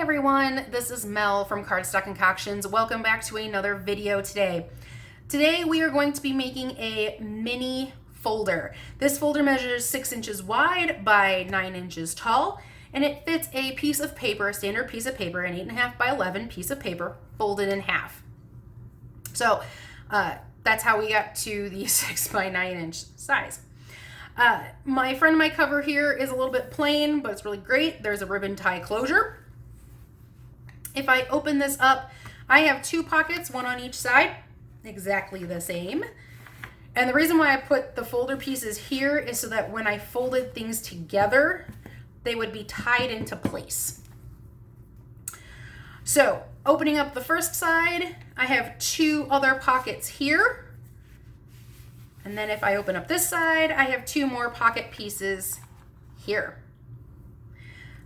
everyone, this is Mel from Cardstock Concoctions. Welcome back to another video today. Today we are going to be making a mini folder. This folder measures 6 inches wide by 9 inches tall, and it fits a piece of paper, a standard piece of paper, an 8.5 by 11 piece of paper folded in half. So that's how we got to the 6 by 9 inch size. My front of my cover here is a little bit plain, but it's really great. There's a ribbon tie closure. If I open this up, I have 2 pockets, one on each side, exactly the same. And the reason why I put the folder pieces here is so that when I folded things together, they would be tied into place. So opening up the first side, I have 2 other pockets here. And then if I open up this side, I have 2 more pocket pieces here.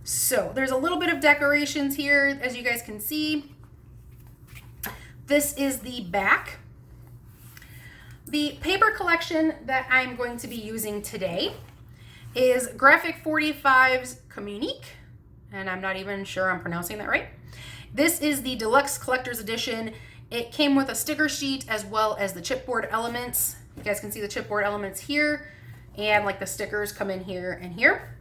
So there's a little bit of decorations here, as you guys can see. This is the back. The paper collection that I'm going to be using today is Graphic 45's Communique, and I'm not even sure I'm pronouncing that right. This is the Deluxe Collector's Edition. It came with a sticker sheet as well as the chipboard elements. You guys can see the chipboard elements here, and like the stickers come in here and here.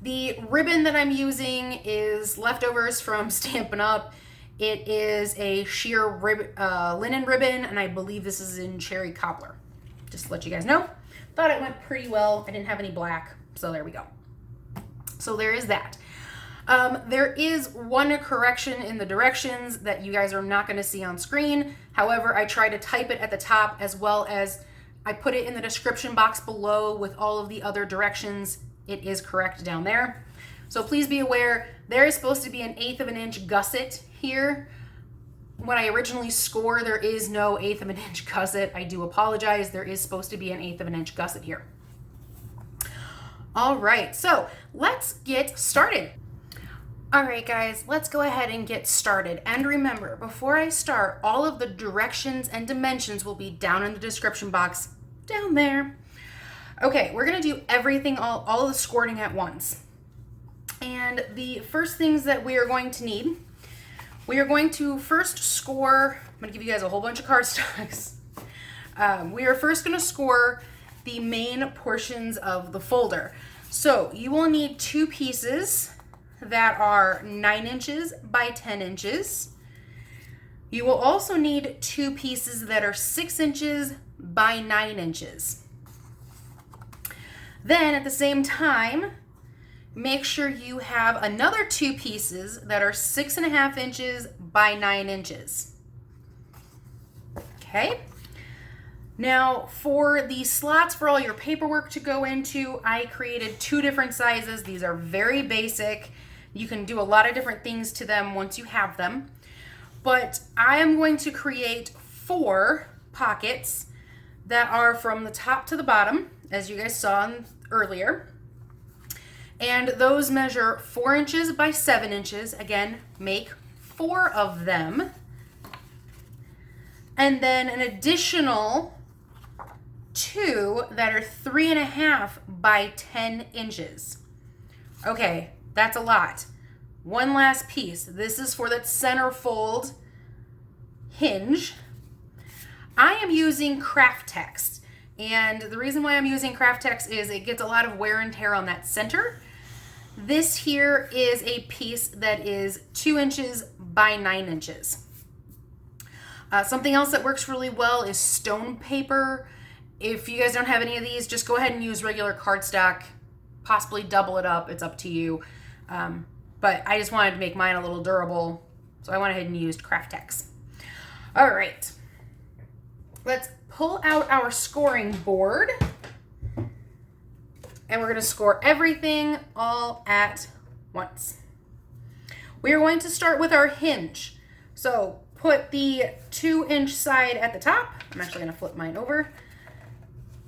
The ribbon that I'm using is leftovers from Stampin' Up. It is a sheer linen ribbon, and I believe this is in Cherry Cobbler. Just to let you guys know. Thought it went pretty well. I didn't have any black, so there we go. So there is that. There is one correction in the directions that you guys are not going to see on screen. However, I try to type it at the top, as well as I put it in the description box below with all of the other directions. It is correct down there. So please be aware, there is supposed to be an 1/8 of an inch gusset here. When I originally score, there is no 1/8 of an inch gusset. I do apologize. There is supposed to be an 1/8 of an inch gusset here. All right, so let's get started. All right, guys, let's go ahead and get started. And remember, before I start, all of the directions and dimensions will be down in the description box down there. Okay, we're gonna do everything, all of the scoring at once. And the first things that we are going to need, we are going to first score, I'm gonna give you guys a whole bunch of cardstocks. We are first gonna score the main portions of the folder. So you will need 2 pieces that are 9 inches by 10 inches. You will also need 2 pieces that are 6 inches by 9 inches. Then at the same time, make sure you have another 2 pieces that are 6.5 inches by 9 inches. Okay. Now for the slots for all your paperwork to go into, I created 2 different sizes. These are very basic. You can do a lot of different things to them once you have them. But I am going to create 4 pockets that are from the top to the bottom, as you guys saw earlier. And those measure 4 inches by 7 inches. Again, make 4 of them. And then an additional 2 that are 3.5 by 10 inches. Okay, that's a lot. One last piece. This is for that centerfold hinge. I am using craft text. And the reason why I'm using craft text is it gets a lot of wear and tear on that center. This here is a piece that is 2 inches by 9 inches. Something else that works really well is stone paper. If you guys don't have any of these, just go ahead and use regular cardstock, possibly double it up. It's up to you. But I just wanted to make mine a little durable, so I went ahead and used craft text. All right, let's pull out our scoring board, and we're going to score everything all at once. We are going to start with our hinge. So put the 2-inch side at the top. I'm actually going to flip mine over.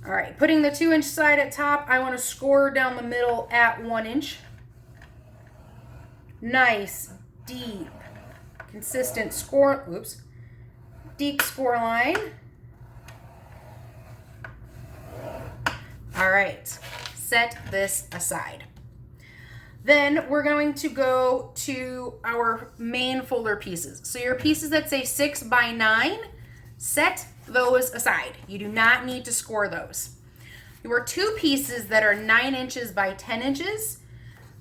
All right, putting the 2-inch side at top, I want to score down the middle at 1 inch. Nice, deep, consistent score, deep score line. All right, set this aside. Then we're going to go to our main folder pieces. So your pieces that say 6 by 9, set those aside. You do not need to score those. Your 2 pieces that are 9 inches by 10 inches,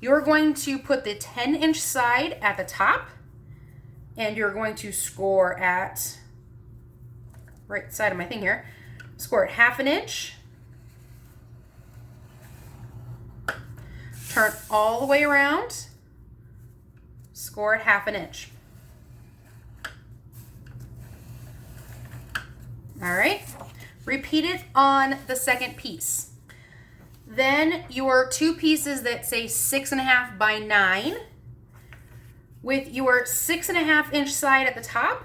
you're going to put the 10-inch side at the top, and you're going to score at, right side of my thing here, score at 1/2 inch. Turn all the way around, score at 1/2 inch. All right, repeat it on the second piece. Then your 2 pieces that say 6.5 by 9, with your 6.5 inch side at the top,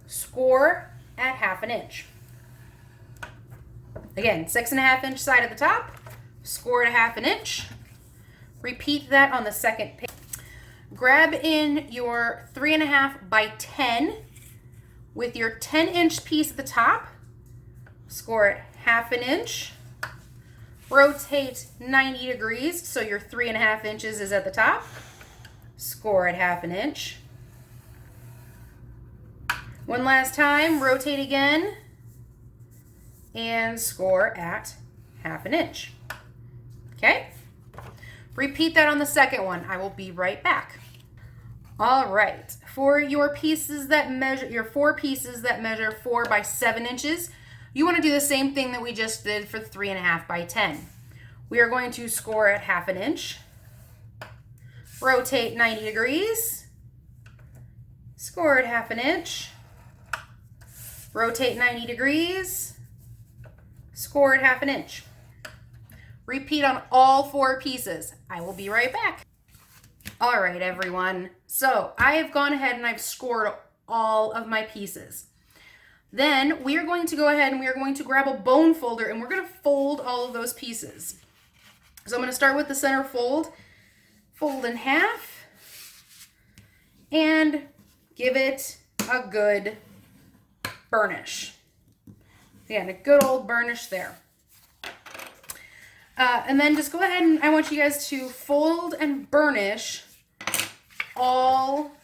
score at 1/2 inch. Again, 6.5 inch side at the top, score at 1/2 inch. Repeat that on the second page. Grab in your 3.5 by 10 with your 10-inch piece at the top, score at 1/2 inch. Rotate 90 degrees so your 3.5 inches is at the top, score at 1/2 inch. One last time, rotate again and score at 1/2 inch. Okay? Repeat that on the second one. I will be right back. All right, for your pieces that measure, your 4 pieces that measure 4 by 7 inches, you want to do the same thing that we just did for 3.5 by 10. We are going to score at 1/2 inch, rotate 90 degrees, score at 1/2 inch, rotate 90 degrees, score at 1/2 inch. Repeat on all 4 pieces. I will be right back. All right, everyone. So I have gone ahead and I've scored all of my pieces. Then we are going to go ahead and we are going to grab a bone folder and we're going to fold all of those pieces. So I'm going to start with the center fold, fold in half, and give it a good burnish. Again, a good old burnish there. And then just go ahead and I want you guys to fold and burnish all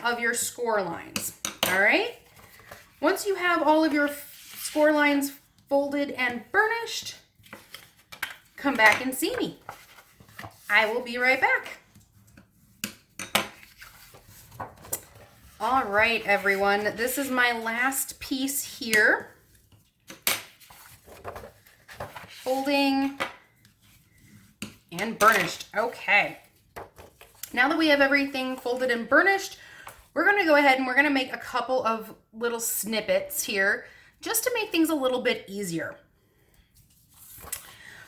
of your score lines. All right? Once you have all of your score lines folded and burnished, come back and see me. I will be right back. All right, everyone. This is my last piece here. Folding and burnished. Okay. Now that we have everything folded and burnished, we're going to go ahead and we're going to make a couple of little snippets here just to make things a little bit easier.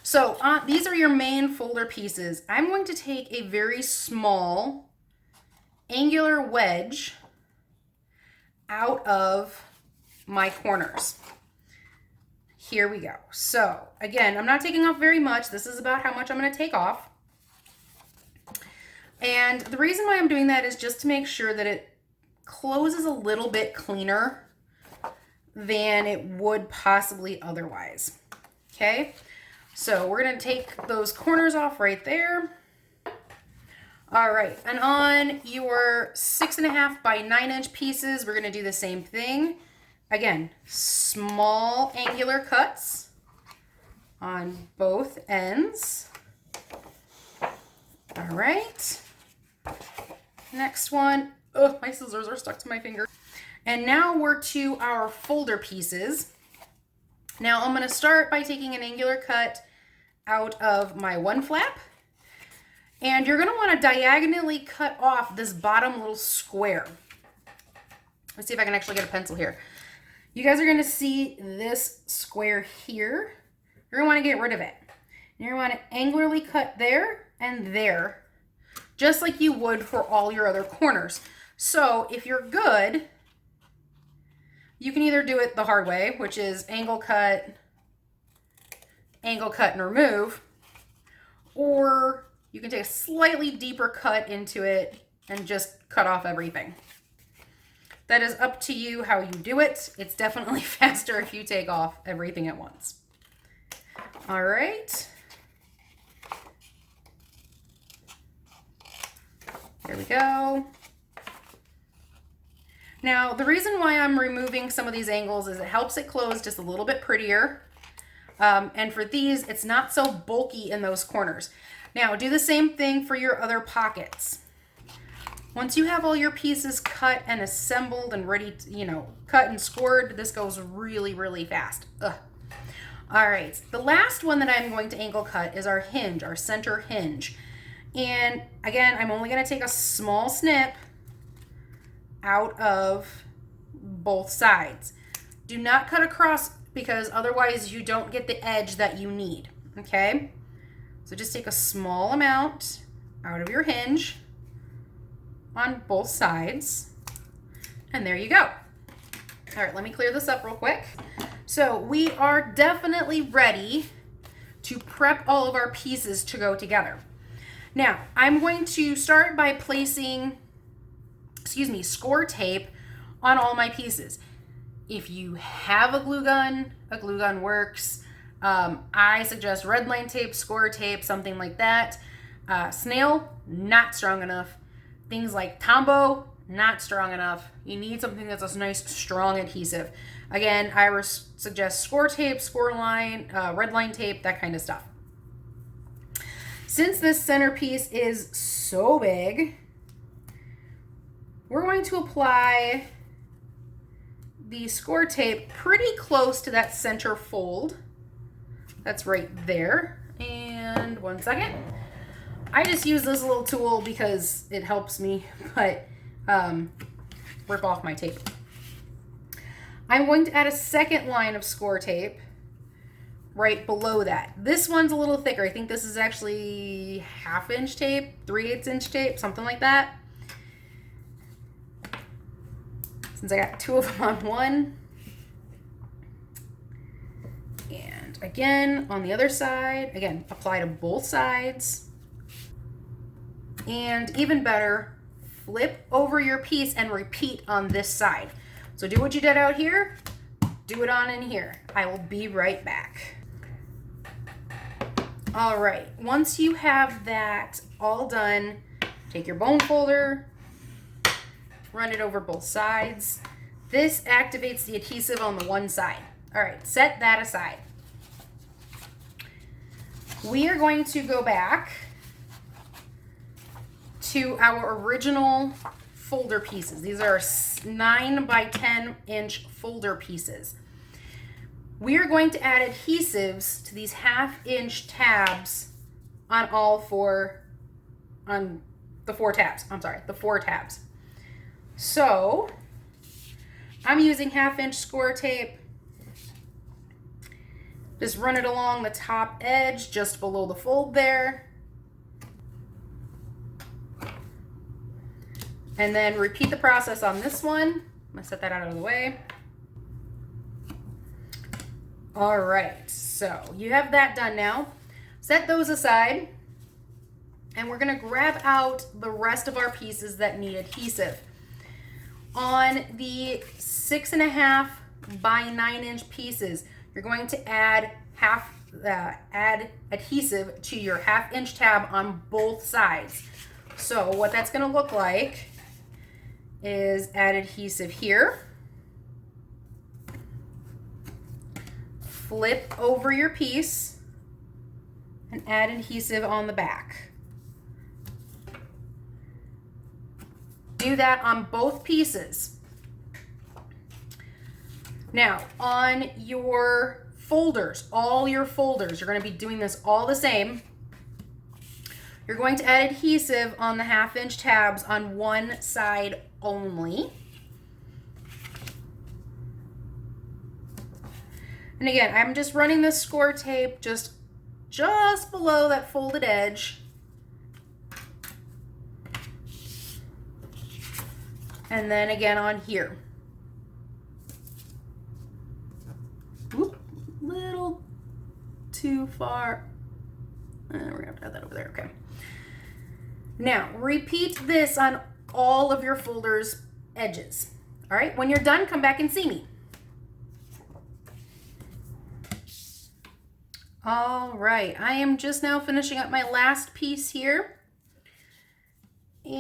So these are your main folder pieces. I'm going to take a very small angular wedge out of my corners. Here we go. So again, I'm not taking off very much. This is about how much I'm going to take off. And the reason why I'm doing that is just to make sure that it closes a little bit cleaner than it would possibly otherwise. Okay, so we're going to take those corners off right there. All right, and on your 6.5 by 9 inch pieces, we're going to do the same thing. Again, small angular cuts on both ends. All right. Next one. Oh, my scissors are stuck to my finger. And now we're to our folder pieces. Now I'm going to start by taking an angular cut out of my one flap. And you're going to want to diagonally cut off this bottom little square. Let's see if I can actually get a pencil here. You guys are going to see this square here. You're going to want to get rid of it. You're going to want to angularly cut there and there, just like you would for all your other corners. So if you're good, you can either do it the hard way, which is angle cut and remove, or you can take a slightly deeper cut into it and just cut off everything. That is up to you how you do it. It's definitely faster if you take off everything at once. All right. we go. Now, the reason why I'm removing some of these angles is it helps it close just a little bit prettier. And for these, it's not so bulky in those corners. Now, do the same thing for your other pockets. Once you have all your pieces cut and assembled and ready to, cut and scored, this goes really, really fast. Ugh. All right, the last one that I'm going to angle cut is our hinge, our center hinge. And again, I'm only gonna take a small snip out of both sides. Do not cut across because otherwise you don't get the edge that you need, okay? So just take a small amount out of your hinge on both sides, and there you go. All right, let me clear this up real quick. So we are definitely ready to prep all of our pieces to go together. Now, I'm going to start by placing, score tape on all my pieces. If you have a glue gun works. I suggest red line tape, score tape, something like that. Snail, not strong enough. Things like Tombow, not strong enough. You need something that's a nice, strong adhesive. Again, I suggest score tape, score line, red line tape, that kind of stuff. Since this centerpiece is so big, we're going to apply the score tape pretty close to that center fold. That's right there. And one second. I just use this little tool because it helps me rip off my tape. I'm going to add a second line of score tape right below that. This one's a little thicker. I think this is actually 1/2 inch tape, 3/8 inch tape, something like that. Since I got two of them on one. And again, on the other side, again, apply to both sides. And even better, flip over your piece and repeat on this side. So do what you did out here, do it on in here. I will be right back. All right, once you have that all done, take your bone folder, run it over both sides. This activates the adhesive on the one side. All right, set that aside. We are going to go back to our original folder pieces. These are 9 by 10 inch folder pieces. We are going to add adhesives to these 1/2 inch tabs on the four tabs. So I'm using 1/2 inch score tape. Just run it along the top edge, just below the fold there. And then repeat the process on this one. I'm gonna set that out of the way. All right, so you have that done now. Set those aside, and we're gonna grab out the rest of our pieces that need adhesive. On the 6.5 by 9 inch pieces, you're going to add adhesive to your 1/2 inch tab on both sides. So what that's gonna look like is add adhesive here, flip over your piece, and add adhesive on the back. Do that on both pieces. Now, on your folders, all your folders, you're going to be doing this all the same. You're going to add adhesive on the 1/2 inch tabs on one side only. And again, I'm just running this score tape just below that folded edge. And then again on here. Whoop, little too far. We're gonna have to add that over there, okay. Now, repeat this on all of your folders' edges. All right, when you're done, come back and see me. All right, I am just now finishing up my last piece here.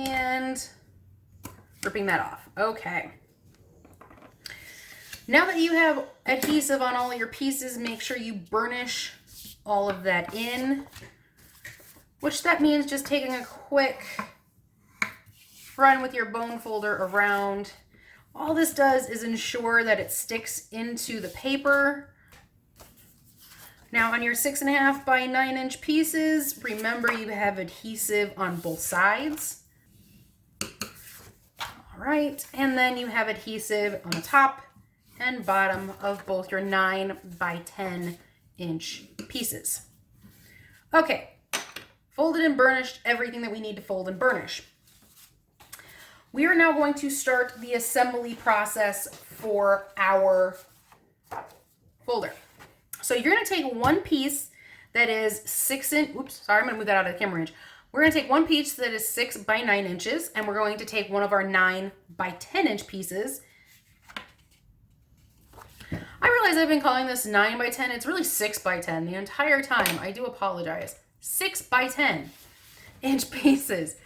and ripping that off. Okay. Now that you have adhesive on all your pieces, make sure you burnish all of that in, which that means just taking a quick run with your bone folder around. All this does is ensure that it sticks into the paper. Now on your 6.5 by 9-inch pieces, remember you have adhesive on both sides. All right, and then you have adhesive on the top and bottom of both your 9 by 10-inch pieces. Okay, folded and burnished everything that we need to fold and burnish. We are now going to start the assembly process for our folder. So you're going to take one piece that is 6 inch. Oops, sorry, I'm going to move that out of the camera range. We're going to take one piece that is 6 by 9 inches, and we're going to take one of our 9 by 10-inch pieces. I realize I've been calling this 9 by 10. It's really 6 by 10 the entire time. I do apologize. 6 by 10-inch pieces.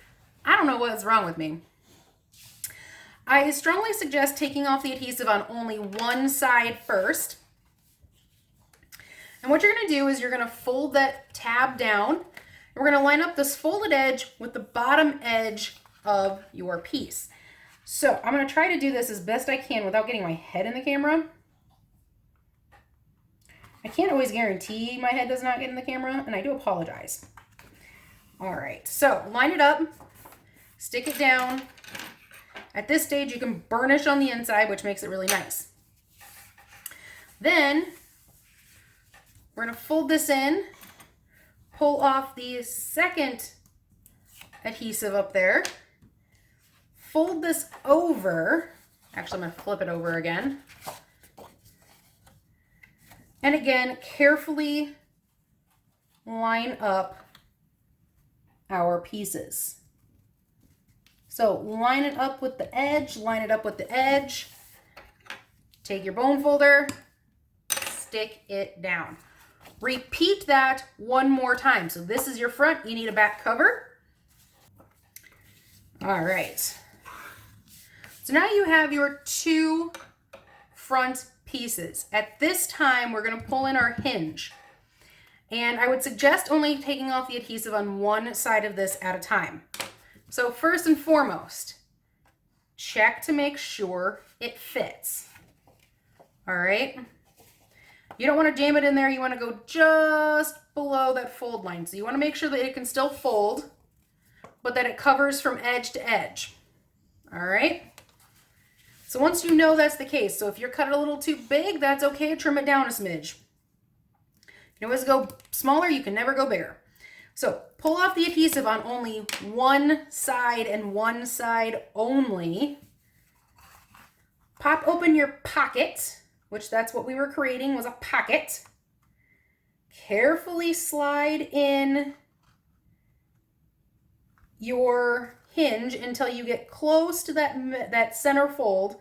I don't know what's wrong with me. I strongly suggest taking off the adhesive on only one side first. And what you're going to do is you're going to fold that tab down. And we're going to line up this folded edge with the bottom edge of your piece. So I'm going to try to do this as best I can without getting my head in the camera. I can't always guarantee my head does not get in the camera, and I do apologize. All right, so line it up, stick it down. At this stage, you can burnish on the inside, which makes it really nice. Then we're going to fold this in, pull off the second adhesive up there, fold this over. Actually, I'm going to flip it over again. And again, carefully line up our pieces. So line it up with the edge, line it up with the edge. Take your bone folder, stick it down. Repeat that one more time. So this is your front, you need a back cover. All right. So now you have your two front pieces. At this time, we're going to pull in our hinge. And I would suggest only taking off the adhesive on one side of this at a time. So first and foremost, check to make sure it fits. All right. You don't want to jam it in there. You want to go just below that fold line. So you want to make sure that it can still fold, but that it covers from edge to edge. All right. So once you know that's the case, so if you're cut it a little too big, that's okay. Trim it down a smidge. You can always go smaller. You can never go bigger. So pull off the adhesive on only one side and one side only. Pop open your pocket, which that's what we were creating, was a pocket. Carefully slide in your hinge until you get close to that center fold,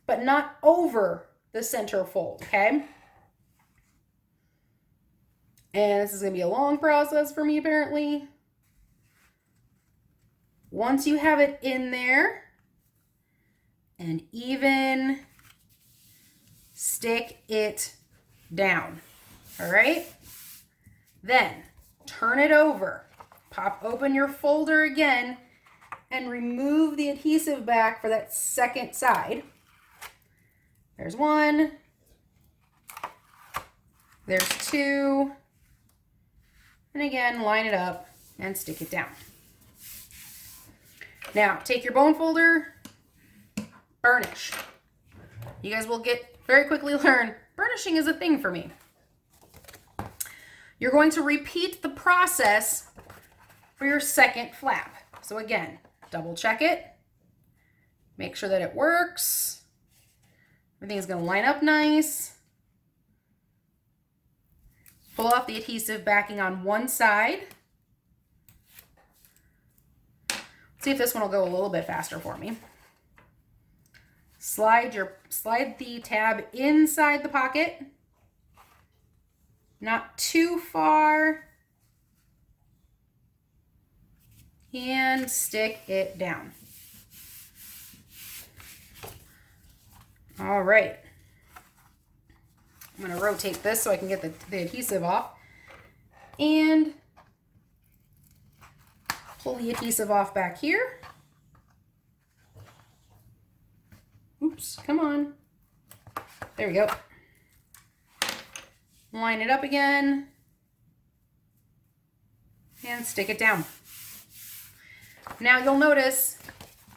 but not over the center fold, okay? And this is going to be a long process for me, apparently. Once you have it in there and even, stick it down. All right? Then turn it over. Pop open your folder again and remove the adhesive back for that second side. There's one. There's two. And again, line it up and stick it down. Now, take your bone folder, burnish. You guys will very quickly learn burnishing is a thing for me. You're going to repeat the process for your second flap. So again, double check it. Make sure that it works. Everything is going to line up nice. Pull off the adhesive backing on one side. See if this one will go a little bit faster for me. Slide the tab inside the pocket. Not too far. and stick it down. All right. I'm going to rotate this so I can get the adhesive off. And pull the adhesive off back here. Oops, come on. There we go. Line it up again. And stick it down. Now you'll notice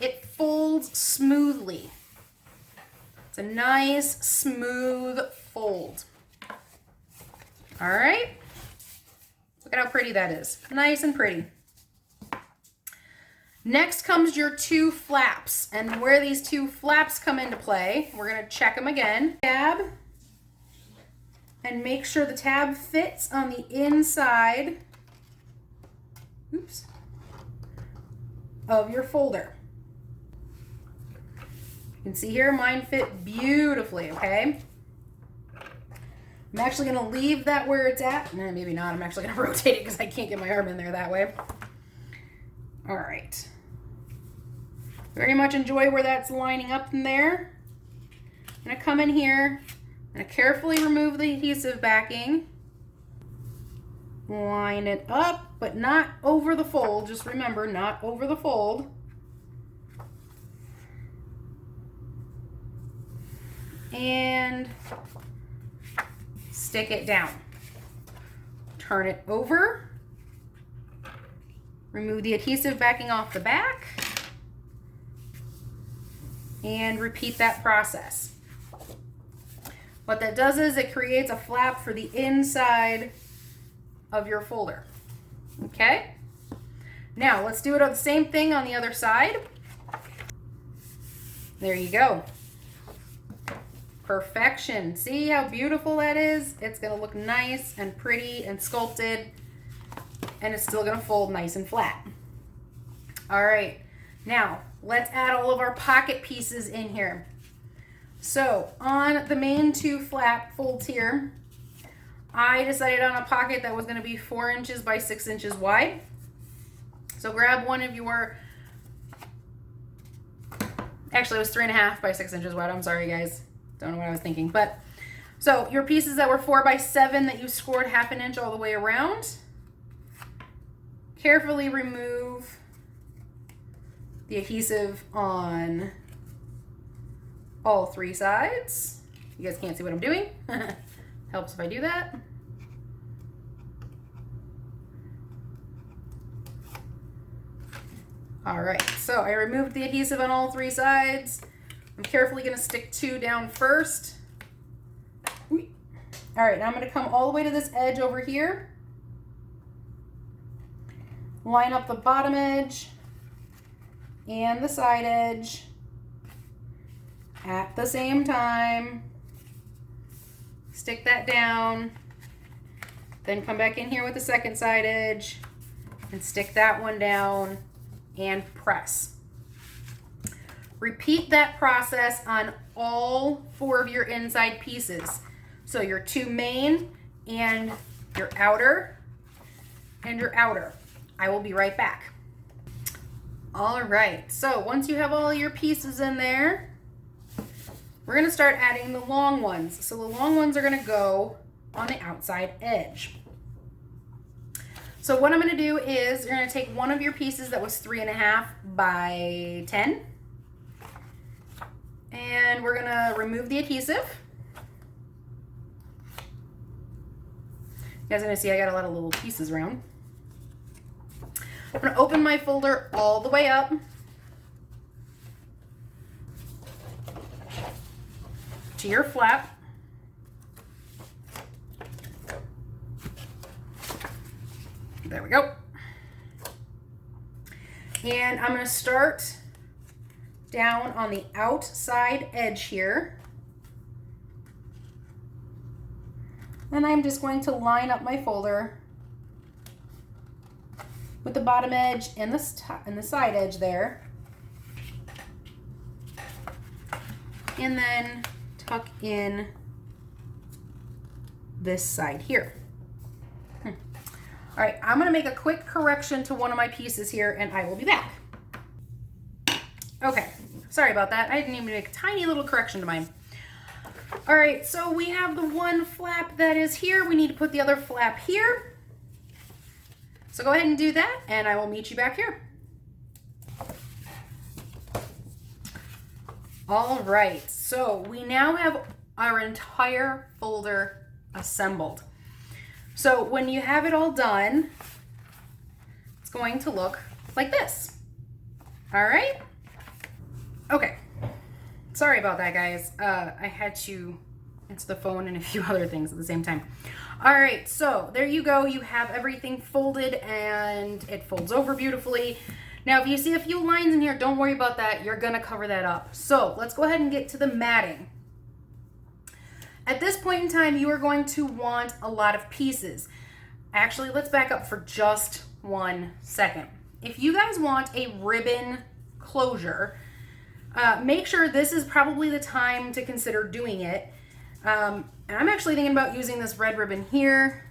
it folds smoothly. It's a nice, smooth fold. All right. Look at how pretty that is. Nice and pretty. Next comes your two flaps. And where these two flaps come into play, we're going to check them again. Tab. And make sure the tab fits on the inside, oops, of your folder. You can see here, mine fit beautifully, okay? I'm actually going to leave that where it's at. No, maybe not. I'm actually going to rotate it because I can't get my arm in there that way. All right. Very much enjoy where that's lining up in there. I'm going to come in here. I'm going to carefully remove the adhesive backing. Line it up, but not over the fold. Just remember, not over the fold. And stick it down. Turn it over. Remove the adhesive backing off the back. And repeat that process. What that does is it creates a flap for the inside of your folder. Okay? Now, let's do it on the same thing on the other side. There you go. Perfection. See how beautiful that is? It's going to look nice and pretty and sculpted, and it's still going to fold nice and flat. All right. Now, let's add all of our pocket pieces in here. So on the main two flap folds here, I decided on a pocket that was going to be 4 inches by 6 inches wide. So grab one of your, actually it was 3.5 by 6 inches wide. I'm sorry guys, don't know what I was thinking. But so your pieces that were 4 by 7 that you scored 1/2 inch all the way around, carefully remove the adhesive on all 3 sides. You guys can't see what I'm doing. Helps if I do that. All right, so I removed the adhesive on all 3 sides. I'm carefully gonna stick 2 down first. All right, now I'm gonna come all the way to this edge over here. Line up the bottom edge and the side edge at the same time. Stick that down. Then come back in here with the second side edge and stick that one down and press. Repeat that process on all 4 of your inside pieces. So your 2 main and your outer and your outer. I will be right back. All right, so once you have all your pieces in there, we're gonna start adding the long ones. So the long ones are gonna go on the outside edge. So what I'm gonna do is you're gonna take one of your pieces that was 3.5 by 10, and we're gonna remove the adhesive. You guys are gonna see I got a lot of little pieces around. I'm gonna open my folder all the way up to your flap. There we go. And I'm going to start down on the outside edge here. And I'm just going to line up my folder with the bottom edge and the side edge there. And then tuck in this side here. All right, I'm gonna make a quick correction to one of my pieces here and I will be back. Okay, sorry about that. I didn't even make a tiny little correction to mine. All right, so we have the one flap that is here. We need to put the other flap here. So go ahead and do that and I will meet you back here. All right, so we now have our entire folder assembled. So when you have it all done, it's going to look like this. All right? Okay. Sorry about that, guys. I had to answer the phone and a few other things at the same time. All right, so there you go. You have everything folded and it folds over beautifully. Now, if you see a few lines in here, don't worry about that. You're gonna cover that up. So let's go ahead and get to the matting. At this point in time, you are going to want a lot of pieces. Actually, let's back up for just 1 second. If you guys want a ribbon closure, make sure this is probably the time to consider doing it. And I'm actually thinking about using this red ribbon here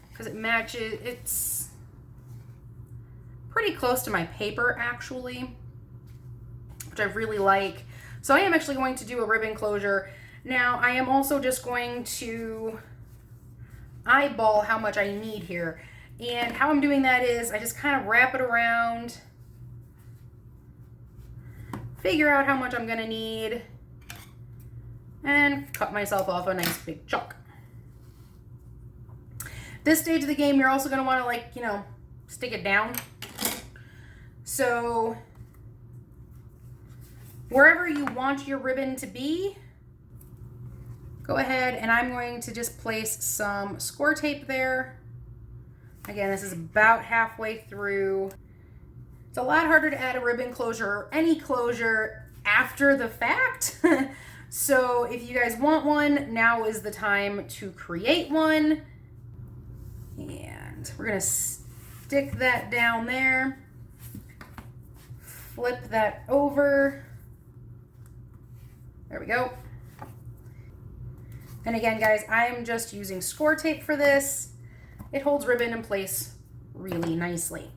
because it matches, it's pretty close to my paper actually, which I really like. So I am actually going to do a ribbon closure. Now I am also just going to eyeball how much I need here. And how I'm doing that is I just kind of wrap it around, figure out how much I'm gonna need, and cut myself off a nice big chunk. This stage of the game, you're also gonna wanna, like, you know, stick it down. So wherever you want your ribbon to be, go ahead and I'm going to just place some score tape there. Again, this is about halfway through. It's a lot harder to add a ribbon closure or any closure after the fact. So if you guys want one, now is the time to create one. And we're gonna stick that down there. Flip that over. There we go. And again, guys, I'm just using score tape for this. It holds ribbon in place really nicely.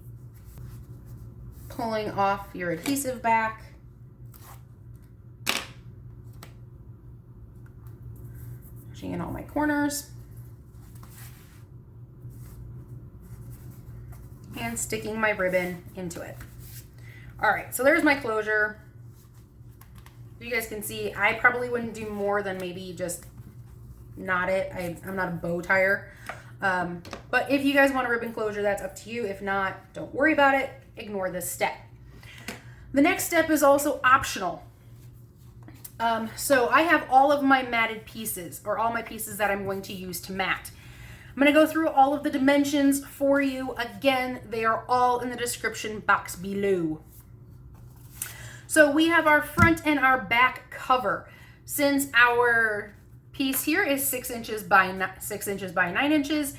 Pulling off your adhesive back. Pushing in all my corners. And sticking my ribbon into it. All right, so there's my closure. You guys can see, I probably wouldn't do more than maybe just knot it. I'm not a bow tire. But if you guys want a ribbon closure, that's up to you. If not, don't worry about it. Ignore this step. The next step is also optional. So I have all of my matted pieces, or all my pieces that I'm going to use to mat. I'm going to go through all of the dimensions for you. Again, they are all in the description box below. So we have our front and our back cover. Since our piece here is 6 inches by 6 inches by 9 inches,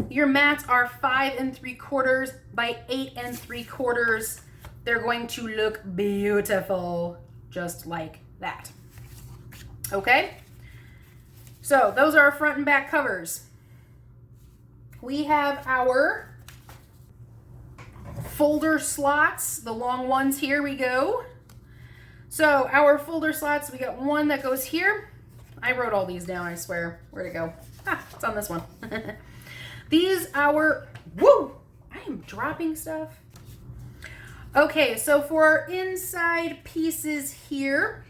your mats are 5 3/4 by 8 3/4. They're going to look beautiful, just like that. Okay? So those are our front and back covers. We have our folder slots, the long ones. Here we go. So our folder slots, we got one that goes here. I wrote all these down, I swear. Where'd it go? Ah, it's on this one. These our, woo, I am dropping stuff. Okay, so for our inside pieces here,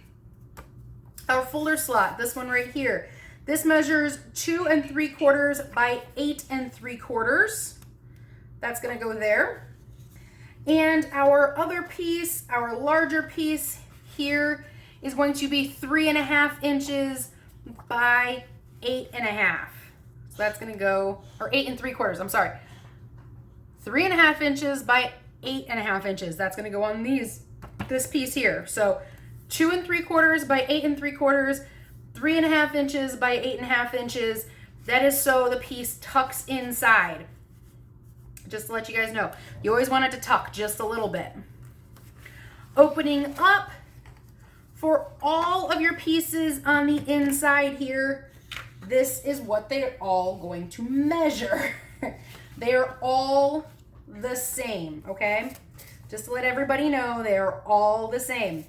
our folder slot, this one right here, this measures 2 3/4 by 8 3/4. That's gonna go there. And our other piece, our larger piece here, is going to be 3.5 inches by 8.5. So that's gonna go, or 8 3/4, I'm sorry. 3.5 inches by 8.5 inches. That's gonna go on this piece here. So 2 3/4 by 8 3/4, 3.5 inches by 8.5 inches. That is so the piece tucks inside. Just to let you guys know, you always want it to tuck just a little bit. Opening up for all of your pieces on the inside here, this is what they're all going to measure. They are all the same, okay? Just to let everybody know, they are all the same.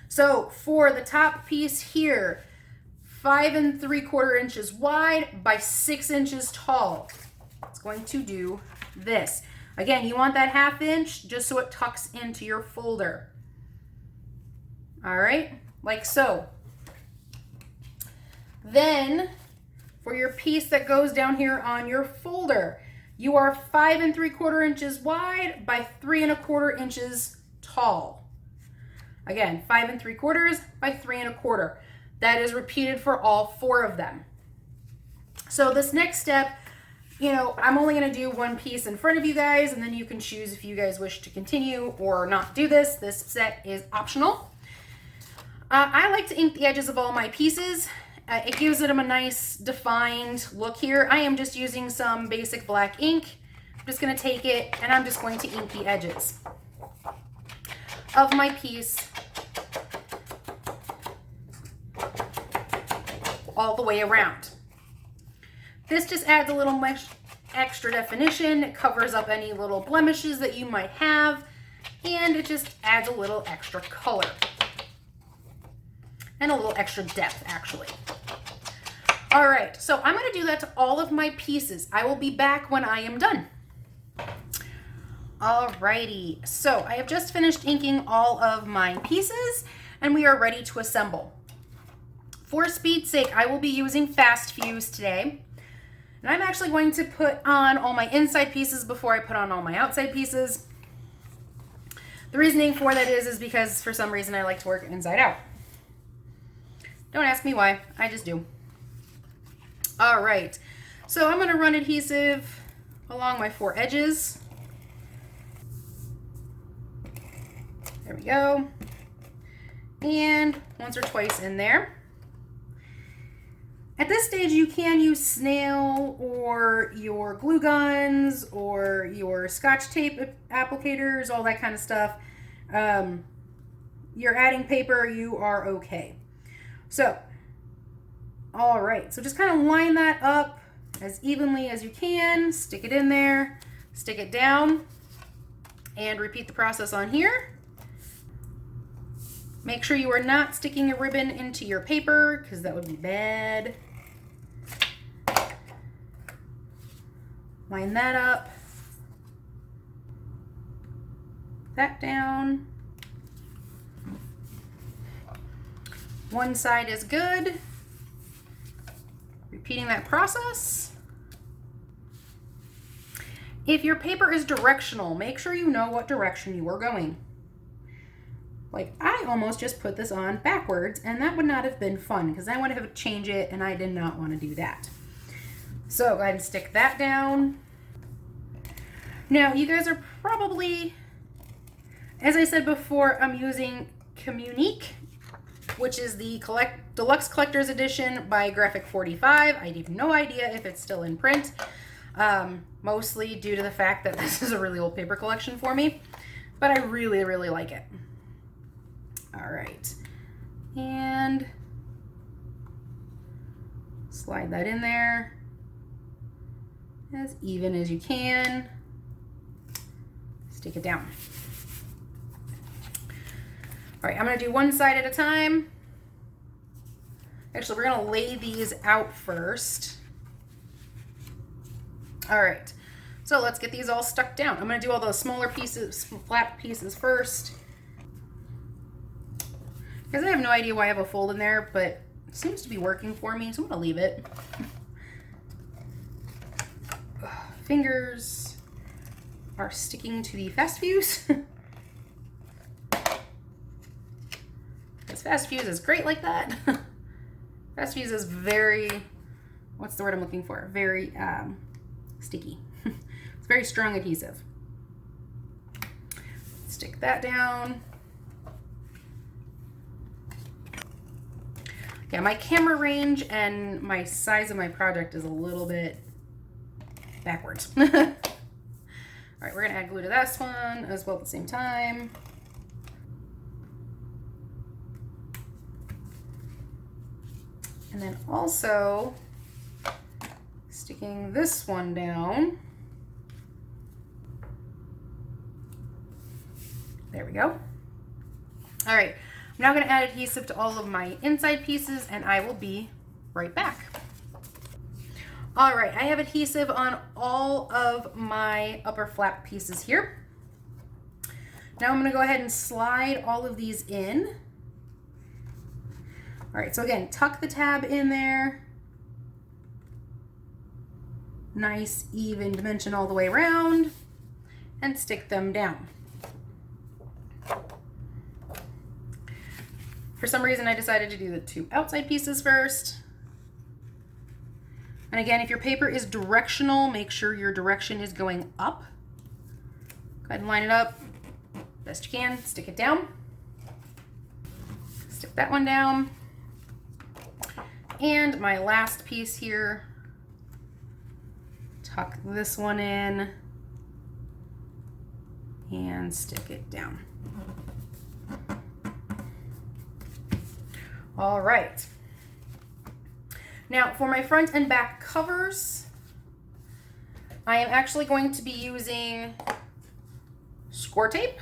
So for the top piece here, 5 3/4 inches wide by 6 inches tall, it's going to do this. Again, you want that 1/2 inch just so it tucks into your folder. All right, like so. Then for your piece that goes down here on your folder, you are 5 3/4 inches wide by 3 1/4 inches tall. Again, 5 3/4 by 3 1/4. That is repeated for all 4 of them. So this next step, you know, I'm only going to do one piece in front of you guys, and then you can choose if you guys wish to continue or not do this. This set is optional. I like to ink the edges of all my pieces. It gives them a nice defined look here. I am just using some basic black ink. I'm just going to take it and I'm just going to ink the edges of my piece all the way around. This just adds a little extra definition. It covers up any little blemishes that you might have, and it just adds a little extra color and a little extra depth, actually. All right, so I'm going to do that to all of my pieces. I will be back when I am done. Alrighty, so I have just finished inking all of my pieces, and we are ready to assemble. For speed's sake, I will be using fast fuse today. And I'm actually going to put on all my inside pieces before I put on all my outside pieces. The reasoning for that is because for some reason I like to work inside out. Don't ask me why, I just do. All right, so I'm gonna run adhesive along my 4 edges. There we go. And once or twice in there. At this stage, you can use snail or your glue guns or your scotch tape applicators, all that kind of stuff. You're adding paper, you are okay. So, all right, so just kind of line that up as evenly as you can, stick it in there, stick it down, and repeat the process on here. Make sure you are not sticking a ribbon into your paper because that would be bad. Line that up, that down. One side is good. Repeating that process. If your paper is directional, make sure you know what direction you are going. Like, I almost just put this on backwards, and that would not have been fun because I would have to change it, and I did not want to do that. So go ahead and stick that down. Now, you guys are probably, as I said before, I'm using Communique, which is the Deluxe Collector's Edition by Graphic 45. I have no idea if it's still in print, mostly due to the fact that this is a really old paper collection for me, but I really, really like it. All right, and slide that in there as even as you can. Stick it down. All right, I'm gonna do one side at a time. Actually, we're gonna lay these out first. All right, so let's get these all stuck down. I'm gonna do all those smaller pieces, flat pieces first. Because I have no idea why I have a fold in there, but it seems to be working for me, so I'm gonna leave it. Fingers are sticking to the fast fuse. Because fast fuse is great like that. Fast fuse is very, what's the word I'm looking for? Very sticky. It's very strong adhesive. Stick that down. Yeah, my camera range and my size of my project is a little bit backwards. All right, we're gonna add glue to this one as well at the same time. And then also Sticking this one down. There we go. All right, I'm now gonna add adhesive to all of my inside pieces and I will be right back. All right, I have adhesive on all of my upper flap pieces here. Now I'm gonna go ahead and slide all of these in. All right, so again, tuck the tab in there. Nice even dimension all the way around and stick them down. For some reason, I decided to do the 2 outside pieces first. And again, if your paper is directional, make sure your direction is going up. Go ahead and line it up best you can. Stick it down. Stick that one down. And my last piece here, tuck this one in and stick it down. All right. Now for my front and back covers, I am actually going to be using score tape.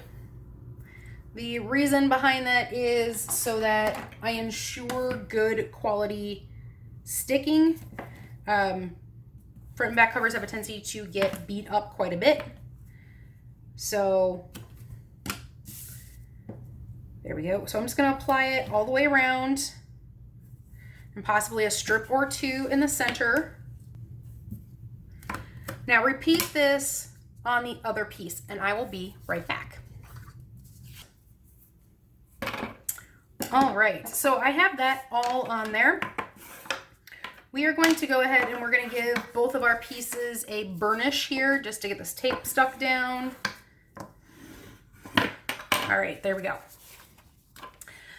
The reason behind that is so that I ensure good quality sticking. Front and back covers have a tendency to get beat up quite a bit. So there we go. So I'm just going to apply it all the way around and possibly a strip or 2 in the center. Now repeat this on the other piece and I will be right back. All right, so I have that all on there. We are going to go ahead and we're going to give both of our pieces a burnish here just to get this tape stuck down. All right, there we go.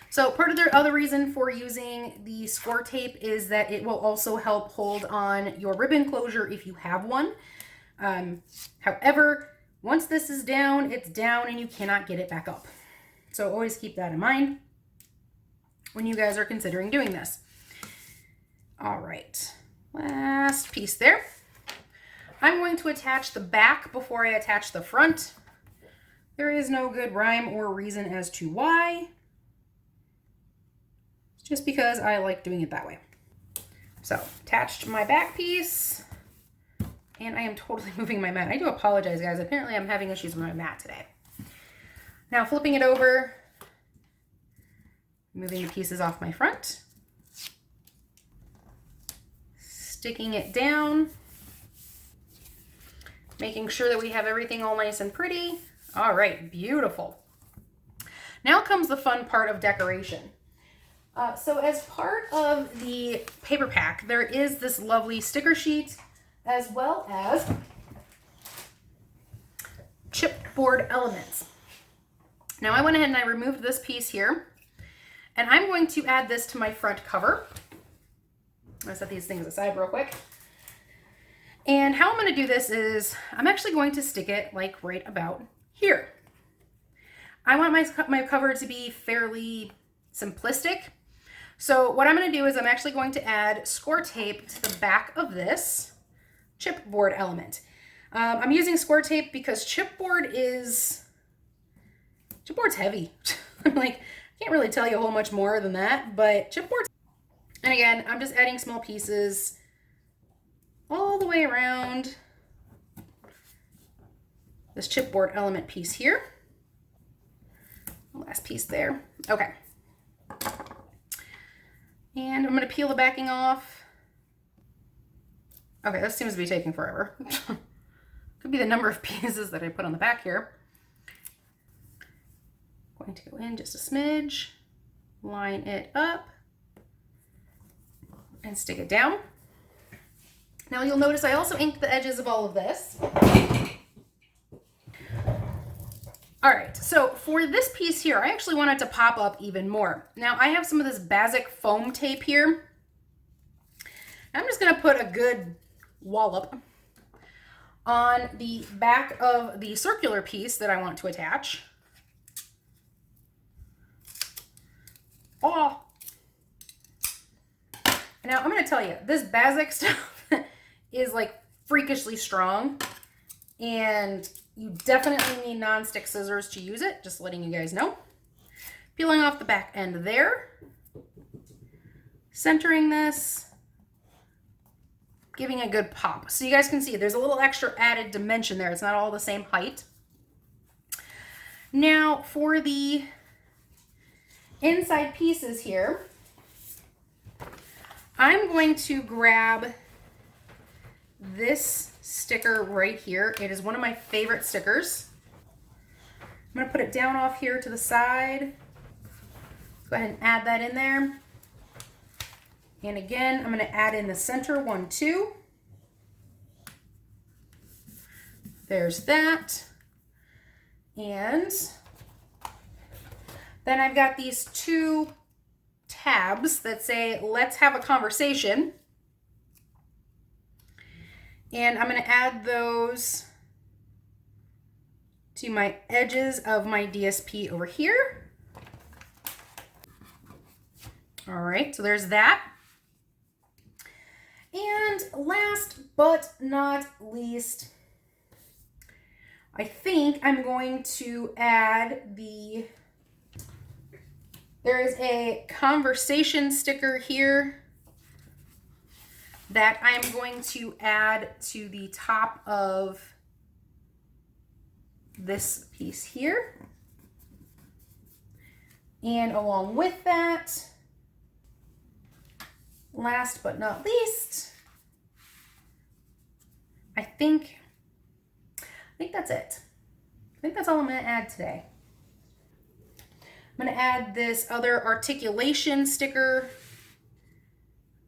So part of the other reason for using the score tape is that it will also help hold on your ribbon closure if you have one. However, once this is down, it's down and you cannot get it back up. So always keep that in mind when you guys are considering doing this. All right, last piece there. I'm going to attach the back before I attach the front. There is no good rhyme or reason as to why. Just because I like doing it that way. So attached my back piece and I am totally moving my mat. I do apologize guys. Apparently I'm having issues with my mat today. Now flipping it over, moving the pieces off my front, sticking it down, making sure that we have everything all nice and pretty. All right, beautiful. Now comes the fun part of decoration. So as part of the paper pack, there is this lovely sticker sheet as well as chipboard elements. Now I went ahead and I removed this piece here and I'm going to add this to my front cover. I'm gonna set these things aside real quick. And how I'm gonna do this is I'm actually going to stick it like right about here. I want my cover to be fairly simplistic. So what I'm going to do is I'm actually going to add score tape to the back of this chipboard element. I'm using score tape because chipboard's heavy. I'm like, I can't really tell you a whole much more than that, but chipboard. And again, I'm just adding small pieces all the way around this chipboard element piece here. Last piece there. Okay. And I'm going to peel the backing off. Okay, this seems to be taking forever. Could be the number of pieces that I put on the back here. Going to go in just a smidge, line it up, and stick it down. Now you'll notice I also inked the edges of all of this. All right, so for this piece here, I actually want it to pop up even more. Now I have some of this Basic foam tape here. I'm just gonna put a good wallop on the back of the circular piece that I want to attach. Oh. Now I'm gonna tell you, this Basic stuff is like freakishly strong, and you definitely need non-stick scissors to use it, just letting you guys know. Peeling off the back end there, centering this, giving a good pop. So you guys can see there's a little extra added dimension there. It's not all the same height. Now for the inside pieces here, I'm going to grab this sticker right here. It is one of my favorite stickers. I'm going to put it down off here to the side. Go ahead and add that in there. And again, I'm going to add in the center one too. There's that. And then I've got these two tabs that say, let's have a conversation. And I'm going to add those to my edges of my DSP over here. All right, so there's that. And last but not least, I think I'm going to add there is a conversation sticker here that I'm going to add to the top of this piece here. And along with that, last but not least, I think that's it. I think that's all I'm going to add today. I'm going to add this other articulation sticker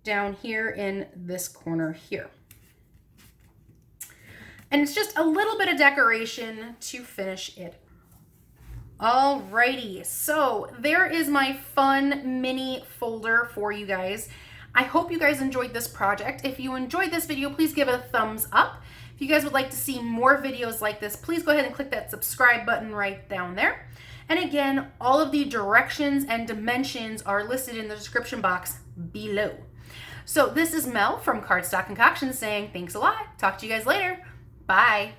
down here in this corner here. And it's just a little bit of decoration to finish it. Alrighty, so there is my fun mini folder for you guys. I hope you guys enjoyed this project. If you enjoyed this video, please give it a thumbs up. If you guys would like to see more videos like this, please go ahead and click that subscribe button right down there. And again, all of the directions and dimensions are listed in the description box below. So this is Mel from Cardstock Concoctions saying thanks a lot. Talk to you guys later. Bye.